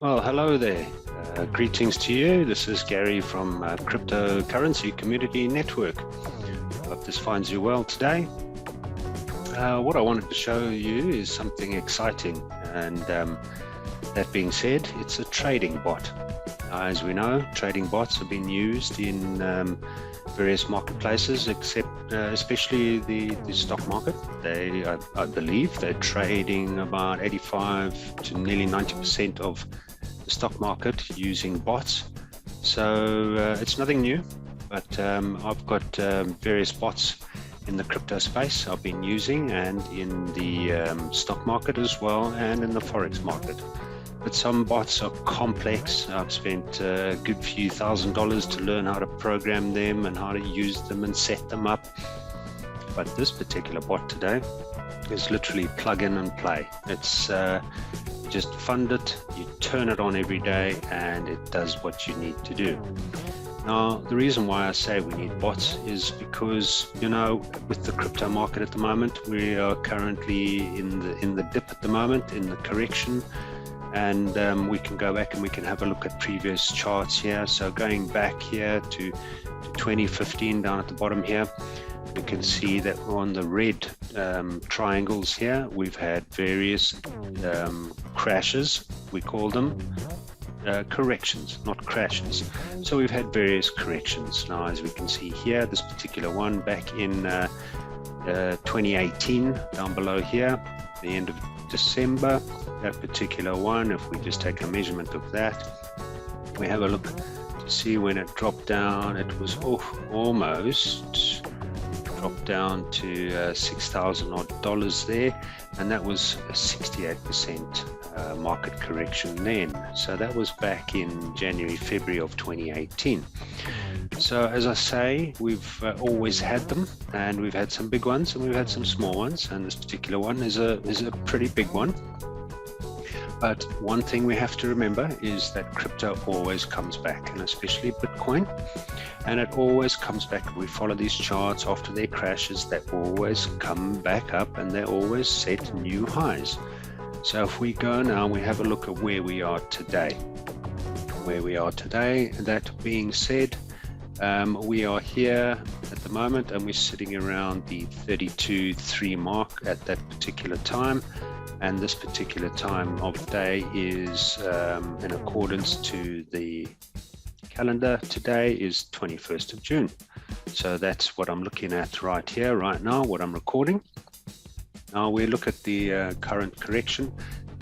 Well, hello there. Greetings to you. This is Gary from Cryptocurrency Community Network. Hope this finds you well today. What I wanted to show you is something exciting, and that being said, it's a trading bot. As we know, trading bots have been used in various marketplaces, except especially the stock market. I believe they're trading about 85 to nearly 90% of the stock market using bots. So it's nothing new, but I've got various bots in the crypto space I've been using, and in the stock market as well, and in the forex market. But some bots are complex. I've spent a good few $1,000s to learn how to program them and how to use them and set them up. But this particular bot today is literally plug in and play. It's you just fund it, you turn it on every day, and it does what you need to do. Now, the reason why I say we need bots is because, you know, with the crypto market at the moment, we are currently in the dip at the moment, in the correction. And we can go back and we can have a look at previous charts here. So going back here to 2015 down at the bottom here, we can see that we're on the red triangles here. We've had various crashes, we call them corrections, not crashes. So we've had various corrections. Now, as we can see here, this particular one back in 2018, down below here, the end of December, that particular one, if we just take a measurement of that, we have a look to see when it dropped down. It was almost dropped down to $6,000 odd there, and that was a 68% market correction then. So that was back in January, February of 2018. So as I say, we've always had them, and we've had some big ones and we've had some small ones, and this particular one is a pretty big one. But one thing we have to remember is that crypto always comes back, and especially Bitcoin, and it always comes back. We follow these charts after their crashes, they always come back up and they always set new highs. So if we go now, we have a look at where we are today. That being said, we are here at the moment, and we're sitting around the 32.3 mark at that particular time. And this particular time of day is in accordance to the calendar. Today is 21st of June. So that's what I'm looking at right here, right now, what I'm recording. Now we look at the current correction.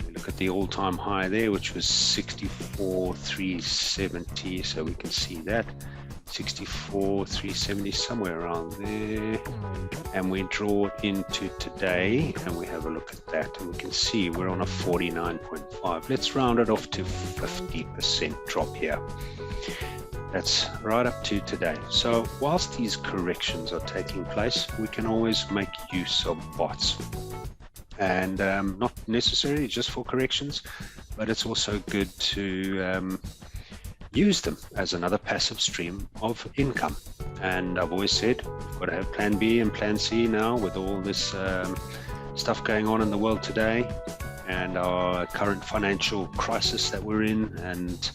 We look at the all-time high there, which was 64,370. So we can see that. 64,370, somewhere around there, and we draw it into today and we have a look at that, and we can see we're on a 49.5. Let's round it off to 50% drop here. That's right up to today. So whilst these corrections are taking place, we can always make use of bots, and not necessarily just for corrections, but it's also good to use them as another passive stream of income. And I've always said we've got to have plan B and plan C now, with all this stuff going on in the world today, and our current financial crisis that we're in, and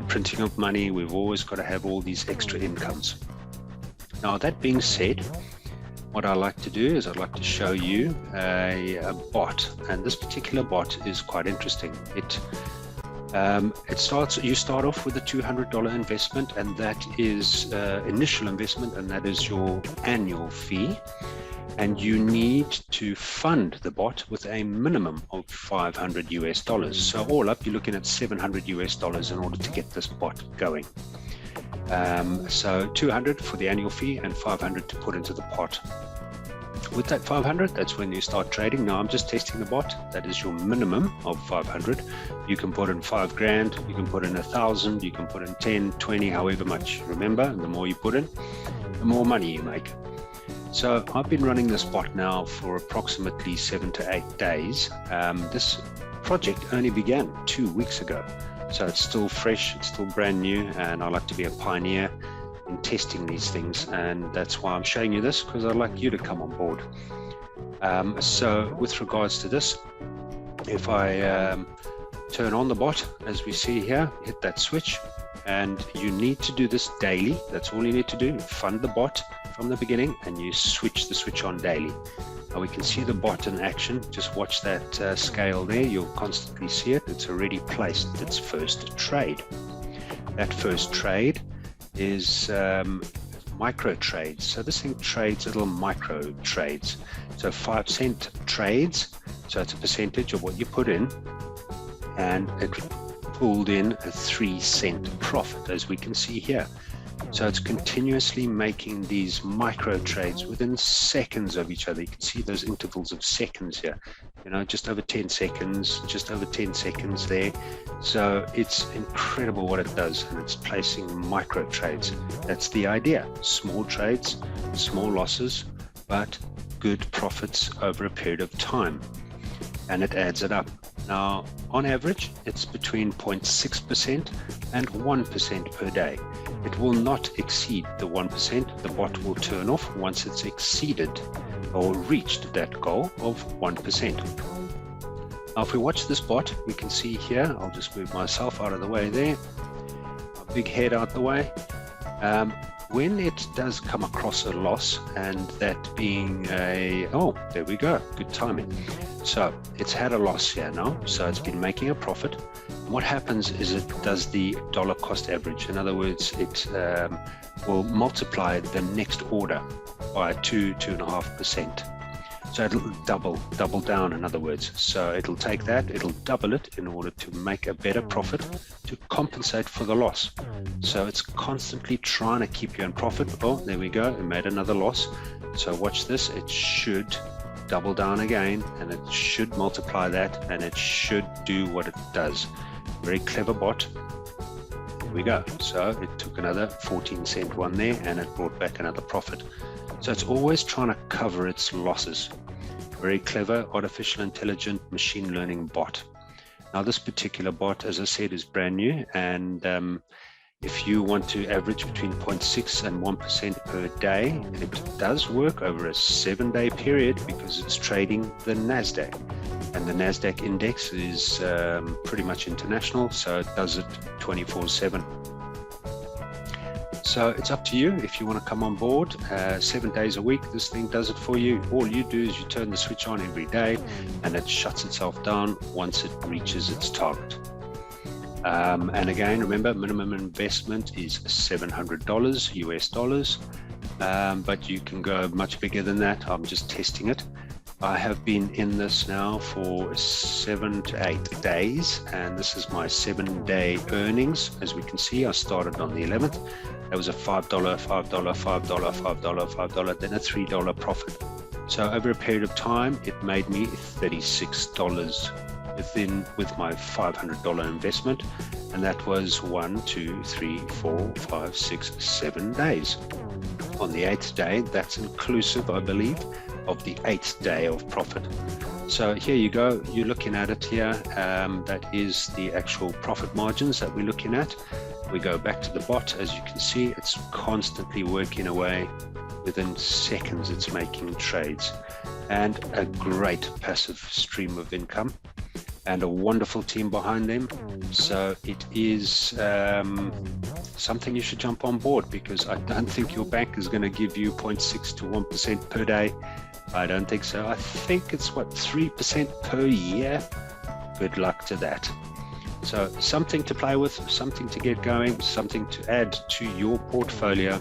printing of money. We've always got to have all these extra incomes. Now, that being said, what I like to do is I'd like to show you a bot, and this particular bot is quite interesting. You start off with a $200 investment, and that is initial investment, and that is your annual fee. And you need to fund the bot with a minimum of $500 US. So all up, you're looking at $700 US in order to get this bot going. So 200 for the annual fee and 500 to put into the pot. With that 500, that's when you start trading. Now I'm just testing the bot. That is your minimum of 500. You can put in 5 grand, you can put in 1,000, you can put in 10, 20, however much. Remember, the more you put in, the more money you make. So I've been running this bot now for approximately 7 to 8 days. This project only began 2 weeks ago. So it's still fresh, it's still brand new, and I like to be a pioneer in testing these things, and that's why I'm showing you this, because I'd like you to come on board. So with regards to this, if I turn on the bot, as we see here, hit that switch, and you need to do this daily. That's all you need to do. Fund the bot from the beginning, and you switch the switch on daily. Now we can see the bot in action. Just watch that scale there. You'll constantly see it. It's already placed its first trade. That first trade is micro trades. So this thing trades little micro trades. So 5-cent trades. So it's a percentage of what you put in, and it pulled in a 3-cent profit, as we can see here. So it's continuously making these micro trades within seconds of each other. You can see those intervals of seconds here, you know, just over 10 seconds, just over 10 seconds there. So it's incredible what it does, and it's placing micro trades. That's the idea. Small trades, small losses, but good profits over a period of time. And it adds it up. Now, on average, it's between 0.6% and 1% per day. It will not exceed the 1%. The bot will turn off once it's exceeded or reached that goal of 1%. Now, if we watch this bot, we can see here, I'll just move myself out of the way there, a big head out the way. When it does come across a loss, and that being a, oh, there we go, good timing. So it's had a loss here now, so it's been making a profit. What happens is it does the dollar cost average. In other words, it will multiply the next order by 2.5%. So it'll double down, in other words. So it'll take that, it'll double it in order to make a better profit to compensate for the loss. So it's constantly trying to keep you in profit. Oh, there we go, it made another loss. So watch this, it should double down again, and it should multiply that, and it should do what it does. Very clever bot. There we go. So it took another 14-cent one there, and it brought back another profit. So it's always trying to cover its losses. Very clever, artificial intelligent machine learning bot. Now this particular bot, as I said, is brand new, and if you want to average between 0.6 and 1% per day, it does work over a 7-day period because it's trading the NASDAQ. And the NASDAQ index is pretty much international, so it does it 24/7. So it's up to you if you want to come on board. 7 days a week, this thing does it for you. All you do is you turn the switch on every day, and it shuts itself down once it reaches its target. And again, remember, minimum investment is $700 US dollars, but you can go much bigger than that. I'm just testing it. I have been in this now for 7 to 8 days, and this is my 7-day earnings. As we can see, I started on the 11th. That was a $5, $5, $5, $5, $5, then a $3 profit. So over a period of time, it made me $36 with my $500 investment, and that was 1, 2, 3, 4, 5, 6, 7 days. On the 8th day, that's inclusive, I believe, of the 8th day of profit. So here you go, you're looking at it here. That is the actual profit margins that we're looking at. We go back to the bot. As you can see, it's constantly working away. Within seconds, it's making trades, and a great passive stream of income, and a wonderful team behind them. So it is something you should jump on board, because I don't think your bank is going to give you 0.6 to 1% per day. I don't think so. I think it's what, 3% per year. Good luck to that. So something to play with, something to get going, something to add to your portfolio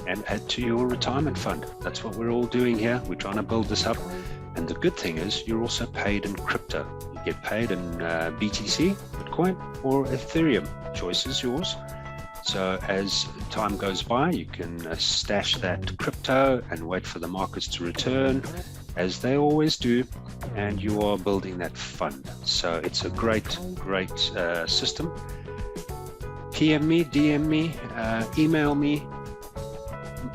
and add to your retirement fund. That's what we're all doing here. We're trying to build this up. And the good thing is you're also paid in crypto. You get paid in BTC, Bitcoin, or Ethereum. Choice is yours. So as time goes by, you can stash that crypto and wait for the markets to return, as they always do, and you are building that fund. So it's a great system. PM me, DM me, email me,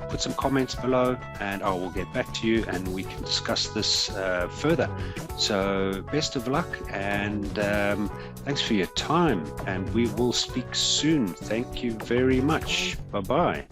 put some comments below, and I will get back to you and we can discuss this further. So best of luck, and thanks for your time, and we will speak soon. Thank you very much. Bye-bye.